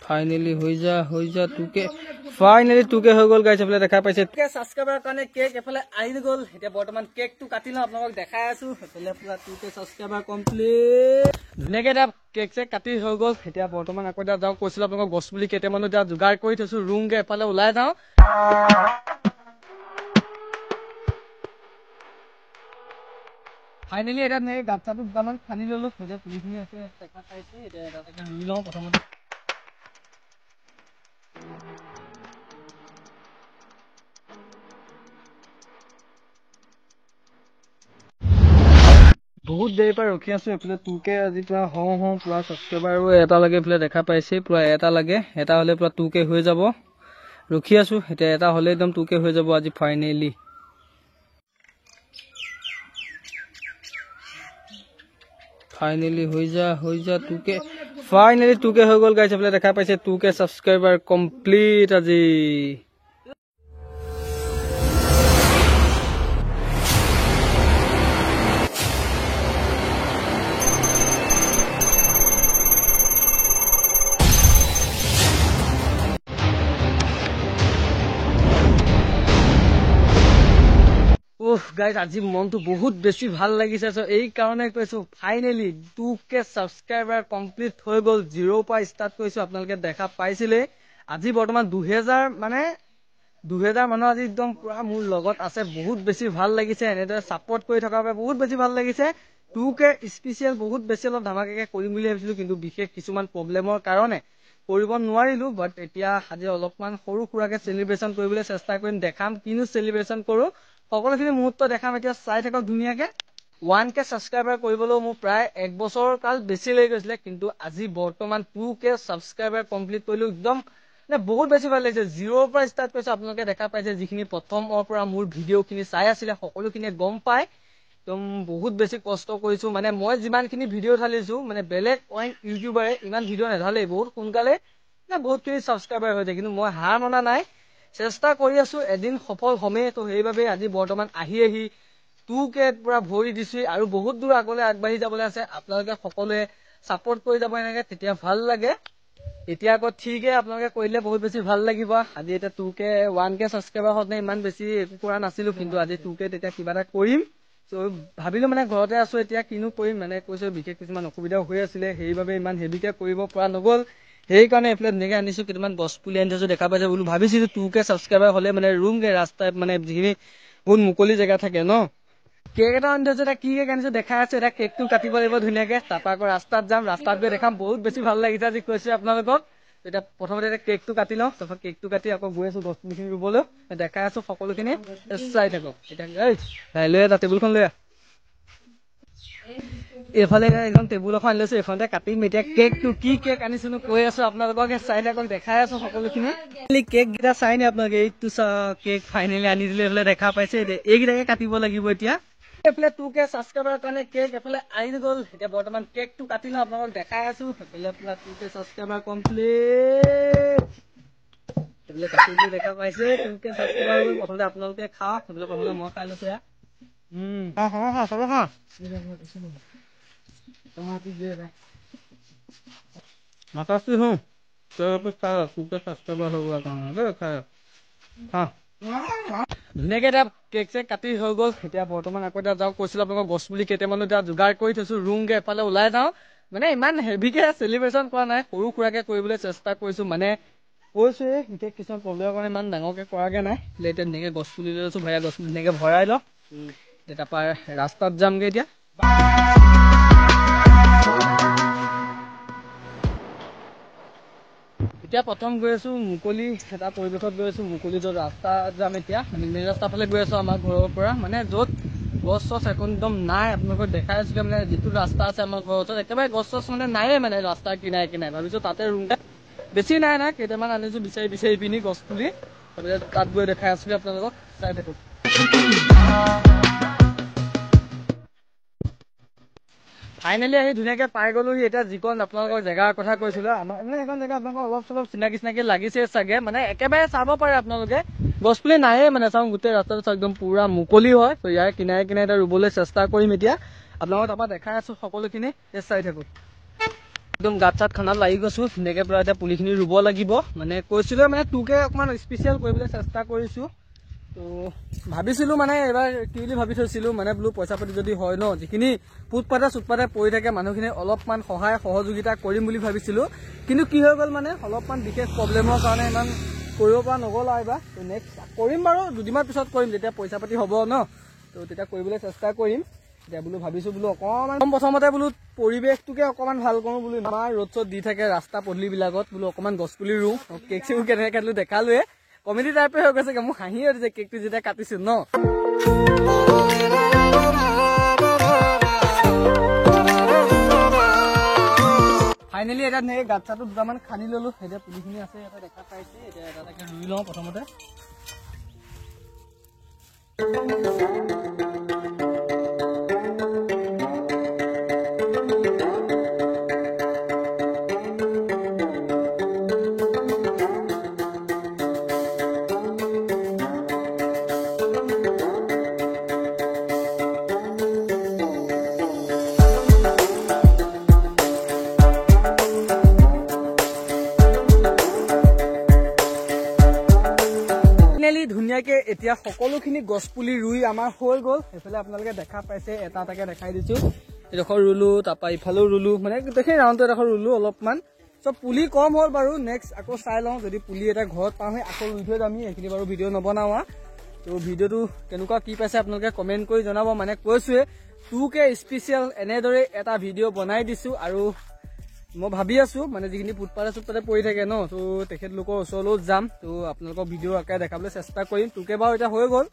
Finally হৈ যা টুকে ফাইনালি টুকে হৈ গ'ল গাইছ এফালে দেখা পাইছে সাবস্ক্ৰাইবাৰৰ কাৰণে কেক এফালে আহি গ'ল এতিয়া বৰ্তমান কেকটো কাটি লওঁ আপোনালোকক দেখাই আছো এফালে পুৰা টুকে সাবস্ক্ৰাইবাৰ কমপ্লিট ধুনীয়াকে এটা কেক চেক কাটি হৈ গ'ল এতিয়া বৰ্তমান আকৌ এটা যাওঁ কৈছিলো আপোনালোকক গছ পুলি কেইটামানো এতিয়া যোগাৰ কৰি থৈছো ৰুমকে এফালে ওলাই যাওঁ ফাইনালি এটা গাঁত চাটো দুটামান খান্দি ললো পুলিখিনি আছে দেখা পাইছে এতিয়া এটা ৰুই লওঁ প্ৰথমতে বহুত দেৰি পৰা ৰখি আছো এফালে টুকে আজি পুৰা হওঁ পুৰা সাবস্ক্ৰাইবাৰো এটা লাগে এফালে দেখা পাইছে পুৰা এটা লাগে এটা হলে পুৰা টুকে হৈ যাব ৰখি আছো এতিয়া এটা হলে একদম টুকে হৈ যাব আজি ফাইনালি হৈ যা টুকে ফাইনালি টুকে হৈ গ'ল গাইছ এফালে দেখা পাইছে টুকে সাবস্ক্ৰাইবাৰ কমপ্লিট আজি গাইজ আজি মনটো বহুত বেছি ভাল লাগিছে এই কাৰণে কৈছো ফাইনেলি 2K সাবস্ক্ৰাইবাৰ কমপ্লিট হৈ গ'ল 0 পৰা ষ্টাৰ্ট কৰিছো আপোনালোকে দেখা পাইছিলে আজি বৰ্তমান 2000 মানুহ আজি একদম পুৰা মোৰ লগত আছে বহুত বেছি ভাল লাগিছে এনেদৰে সাপোৰ্ট কৰি থকাৰ বাবে বহুত বেছি ভাল লাগিছে 2K স্পেচিয়েল বহুত বেছি অলপ ধামাকাকে কৰিম বুলি ভাবিছিলো কিন্তু বিশেষ কিছুমান প্ৰব্লেমৰ কাৰণে কৰিব নোৱাৰিলো বাট এতিয়া আজি অলপমান সৰু সুৰাকে সেলিব্ৰেচন কৰিবলৈ চেষ্টা কৰিম দেখাম কিনো সেলিব্ৰেচন কৰো সকলোখিনি মুহূৰ্ত দেখাম এতিয়া চাই থাকক ধুনীয়াকে 1K সাবস্ক্ৰাইবাৰ কৰিবলৈ মোৰ প্ৰায় 1 বছৰ কাল বেছি লাগি গৈছিলে কিন্তু আজি বৰ্তমান 2K সাবস্ক্ৰাইবাৰ কমপ্লিট কৰিলো একদম বহুত বেছি ভাল লাগিছে 0 পৰা ষ্টাৰ্ট কৰিছো আপোনালোকে দেখা পাইছে যিখিনি প্ৰথমৰ পৰা মোৰ ভিডিঅ'খিনি চাই আছিলে সকলোখিনি গম পায় একদম বহুত বেছি কষ্ট কৰিছো মানে মই যিমানখিনি ভিডিঅ' ঢালিছো মানে বেলেগ অইন ইউটিউবাৰে ইমান ভিডিঅ' নেঢালে বহুত সোনকালে বহুতখিনি সাবস্ক্ৰাইবাৰ হৈ যায় কিন্তু মই হাৰ মনা নাই চেষ্টা কৰি আছো এদিন সফল হমেই তো সেইভাবে আজি বৰ্তমান আহি 2K পুৰা ভৰি দিছো আৰু বহুত দূৰ আগলৈ আগবাঢ়ি যাবলৈ আছে আপোনালোকে সকলোৱে সাপোৰ্ট কৰি যাব এনেকে তেতিয়া ভাল লাগে এতিয়া আকৌ ঠিকই আপোনালোকে কৰিলে বহুত বেছি ভাল লাগিব আজি এটা 2K 1K সাবস্ক্ৰাইবাৰ হতে ইমান বেছি একো কৰা নাছিলো কিন্তু আজি 2K তেতিয়া কিবা এটা কৰিম তো ভাবিলো মানে ঘৰতে আছো এতিয়া কিনো কৰিম মানে কৈছো বিশেষ কিছুমান অসুবিধা হৈ আছিলে সেইভাবে ইমান হেভিকে কৰিব পৰা নগল সেইকাৰণে এফালে ধুনীয়াকে আনিছো কেইটামান গছ পুলি আনিছো দেখা পাইছে বোলো ভাবিছিলো 2K সাবস্ক্ৰাইবাৰ হলে মানে ৰুমকে ৰাস্তাত মানে যিখিনি বহুত মুকলি জেগা থাকে ন কেক এটা আনিছো এটা কি কেক আনিছো দেখাই আছে এটা কেকটো কাটিব লাগিব ধুনীয়াকে তাৰপৰা আকৌ ৰাস্তাত যাম ৰাস্তাত গৈ দেখাম বহুত বেছি ভাল লাগিছে আজি কৈছো আপোনালোকক এতিয়া প্ৰথমতে এটা কেকটো কাটি লওঁ তাৰপৰা কেকটো কাটি আকৌ গৈ আছো গছ পুলিখিনি ৰুবলৈ দেখাই আছো সকলোখিনি চাই থাকক এতিয়া লৈ এটা টেবুলখন লৈ এইফালে একদম টেবুল এখন আনি লৈছো এইখনতে কাটিম এতিয়া কেকটো কি কেক আনিছো কৈ আছো আপোনালোকক চাই থাকক দেখাই আছো সকলোখিনি কেক কেইটা চাই নে আপোনালোকে এইটো কেক ফাইনেলি আনি দিলে এইফালে দেখা পাইছে এইকেইটাকে কাটিব লাগিব এতিয়া এইফালে 2K সাবস্ক্ৰাইবাৰৰ কাৰণে কেক এফালে আহি গ'ল এতিয়া বৰ্তমান কেকটো কাটি লওঁ আপোনালোকক দেখাই আছো এইফালে পুৰা 2K সাবস্ক্ৰাইবাৰ কমপ্লিট এইফালে কাটি দিলে দেখা পাইছে 2K সাবস্ক্ৰাইবাৰ গ'ল প্ৰথমতে আপোনালোকে খাওক প্ৰথমতে মই খাই লৈছো মাতাছি হো ধুনীয়াকে এটা কেক চেক কাটি হৈ গ'ল এতিয়া বৰ্তমান আকৌ এটা যাওঁ কৈছিলো আপোনালোকক গছ পুলি কেইটামানো এতিয়া যোগাৰ কৰি থৈছো ৰুমকে এফালে ওলাই যাওঁ মানে ইমান হেভিকে সেলিব্ৰেচন কৰা নাই সৰু সুৰাকে কৰিবলৈ চেষ্টা কৰিছো মানে কৈছো বিশেষ কিছুমান প্ৰব্লেমৰ কাৰণে ইমান ডাঙৰকে কৰাগে নাই এতিয়া ধুনীয়াকে গছ পুলি লৈ লৈছো ভাইয়া গছ পুলি ধুনীয়াকে ভৰাই লওঁ তাৰপৰা ৰাস্তাত যামগে এতিয়া এতিয়া প্ৰথম গৈ আছো মুকলি এটা পৰিৱেশত গৈ আছো মুকলি য'ত ৰাস্তাত যাম এতিয়া মেইন ৰাস্তাৰ ফালে গৈ আছো আমাৰ ঘৰৰ পৰা মানে য'ত গছ চছ একদম নাই আপোনালোকক দেখাই আছো মানে যিটো ৰাস্তা আছে আমাৰ ঘৰৰ ওচৰত একেবাৰে গছ চছ মানে নাইয়ে মানে ৰাস্তাৰ কিনাৰে ভাবিছো তাতে ৰুম বেছি নাই কেইটামান আনিছো বিচাৰি পিনি গছ পুলি তাত গৈ দেখাই আছো আপোনালোকক চাই থাকো ফাইনেলি আহি ধুনীয়াকে পাই গলো এতিয়া যিকণ আপোনালোকৰ জেগাৰ কথা কৈছিলো আমাৰ মানে এখন জেগা আপোনালোকৰ অলপ চলপ চিনাকি লাগিছে চাগে মানে একেবাৰে চাব পাৰে আপোনালোকে গছ পুলি নাইয়ে মানে চাওঁ গোটেই ৰাস্তাটো একদম পুৰা মুকলি হয় তো ইয়াৰ কিনাৰে ৰুবলৈ চেষ্টা কৰিম এতিয়া আপোনালোকক তাৰপৰা দেখাই আছো সকলোখিনি চাই থাকো একদম গাত চাত খানাত লাগি গৈছো ধুনীয়াকে পুৰা এতিয়া পুলিখিনি ৰুব লাগিব মানে কৈছিলো মানে তোকে অকণমান স্পেচিয়েল কৰিবলৈ চেষ্টা কৰিছো তো ভাবিছিলো মানে এবাৰ কি বুলি ভাবি থৈছিলো মানে বোলো পইচা পাতি যদি হয় ন যিখিনি ফুটপাতে চুটপাতে পৰি থাকে মানুহখিনি অলপমান সহায় সহযোগিতা কৰিম বুলি ভাবিছিলো কিন্তু কি হৈ গ'ল মানে অলপমান বিশেষ প্ৰব্লেমৰ কাৰণে ইমান কৰিব পৰা নগ'ল আৰু এবাৰ তো নেক্সট কৰিম বাৰু দুদিনমান পিছত কৰিম যেতিয়া পইচা পাতি হ'ব ন তো তেতিয়া কৰিবলৈ চেষ্টা কৰিম এতিয়া বোলো ভাবিছো বোলো অকণমান প্ৰথমতে বোলো পৰিৱেশটোকে অকণমান ভাল কৰোঁ বোলো ইমান ৰ'দ চ'দ দি থাকে ৰাস্তা পদূলিবিলাকত বোলো অকণমান গছপুলি ৰুওঁ কেক চেকো কেনেকৈ কাটিলো দেখালোৱে কমেডি টাইপে হৈ গৈছেগে মোক হাঁহি উঠিছে কেকটো যেতিয়া কাটিছো ন ফাইনেলি এটা ধুনীয়াকৈ গাঁত চাটো দুটামান খান্দি ললো এতিয়া পুলিখিনি আছে এটা দেখা পাইছে এতিয়া এটা এটাকে ৰুই লওঁ প্ৰথমতে ধুনীয়াকে এতিয়া সকলোখিনি গছ পুলি ৰুই আমাৰ হৈ গ'ল এইফালে আপোনালোকে দেখা পাইছে এটা এটাকে দেখাই দিছো এডোখৰ ৰুলো তাৰপৰা ইফালেও ৰুলো মানে গোটেইখিনি ৰাউণ্ডটো এডোখৰ ৰুলো অলপমান চব পুলি কম হ'ল বাৰু নেক্সট আকৌ চাই লওঁ যদি পুলি এটা ঘৰত পাওঁহি আকৌ ৰুই থৈ যাম এইখিনি বাৰু ভিডিঅ' নবনাওঁ তো ভিডিঅ'টো কেনেকুৱা কি পাইছে আপোনালোকে কমেণ্ট কৰি জনাব মানে কৈছোৱে 2K স্পেচিয়েল এনেদৰে এটা ভিডিঅ' বনাই দিছো আৰু মই ভাবি আছো মানে যিখিনি ফুটপাতে চুটপাতে পৰি থাকে ন তো তেখেতলোকৰ ওচৰলৈও যাম তো আপোনালোকক ভিডিঅ' আকাৰে দেখাবলৈ চেষ্টা কৰিম 2K বাৰু এতিয়া হৈ গ'ল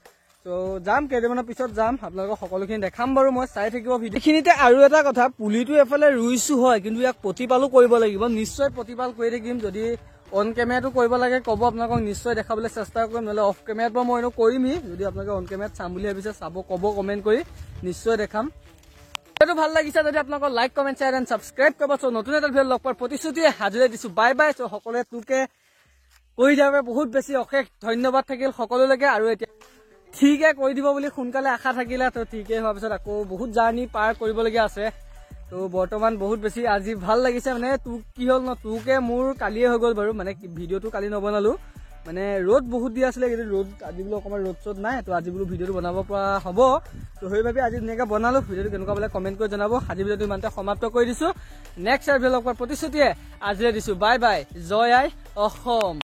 তো যাম কেইদিনমানৰ পিছত যাম আপোনালোকক সকলোখিনি দেখাম বাৰু মই চাই থাকিব ভিডিঅ'খিনিতে আৰু এটা কথা পুলিটো এফালে ৰুইছো হয় কিন্তু ইয়াক প্ৰতিপালো কৰিব লাগিব নিশ্চয় প্ৰতিপাল কৰি থাকিম যদি অন কেমেৰাটো কৰিব লাগে ক'ব আপোনালোকক নিশ্চয় দেখাবলৈ চেষ্টা কৰিম নহ'লে অফ কেমেৰাত বাৰু মই এনেও কৰিমেই যদি আপোনালোকে অন কেমেৰাত চাম বুলি ভাবিছে চাব ক'ব কমেণ্ট কৰি নিশ্চয় দেখাম ভিডিঅ'টো ভাল লাগিছে যদি আপোনালোকৰ like comment share and subscribe কৰিব চ' নতুন এটা ভিডিঅ' লগ পোৱাৰ প্ৰতিশ্ৰুতিয়ে হাজিৰা দিছো বাই বাই চ' সকলোৱে 2K কৰি দিয়াৰ বাবে বহুত বেছি অশেষ ধন্যবাদ থাকিল সকলোলৈকে আৰু এতিয়া ঠিকে কৰি দিব বুলি সোনকালে আশা থাকিলে তো ঠিকে হোৱাৰ পিছত আকৌ বহুত জাৰ্ণি পাৰ কৰিবলগীয়া আছে তো বৰ্তমান বহুত বেছি আজি ভাল লাগিছে মানে কি হ'ল ন 2K মোৰ কালিয়ে হৈ গ'ল বাৰু মানে ভিডিঅ'টো কালি নবনালো মানে ৰ'দ বহুত দি আছিলে কিন্তু ৰ'দ আজি বোলো অকণমান ৰ'দ চ'দ নাই তো আজি বোলো ভিডিঅ'টো বনাব পৰা হ'ব তো সেইবাবে আজি ধুনীয়াকৈ বনালো ভিডিঅ'টো কেনেকুৱা বোলে কমেণ্ট কৰি জনাব আজি ভিডিঅ'টো ইমানতে সমাপ্ত কৰি দিছো নেক্সট ভিডিঅ' লগ পোৱাৰ প্ৰতিশ্ৰুতিয়ে আজিলৈ দিছো বাই বাই জয় আই অসম।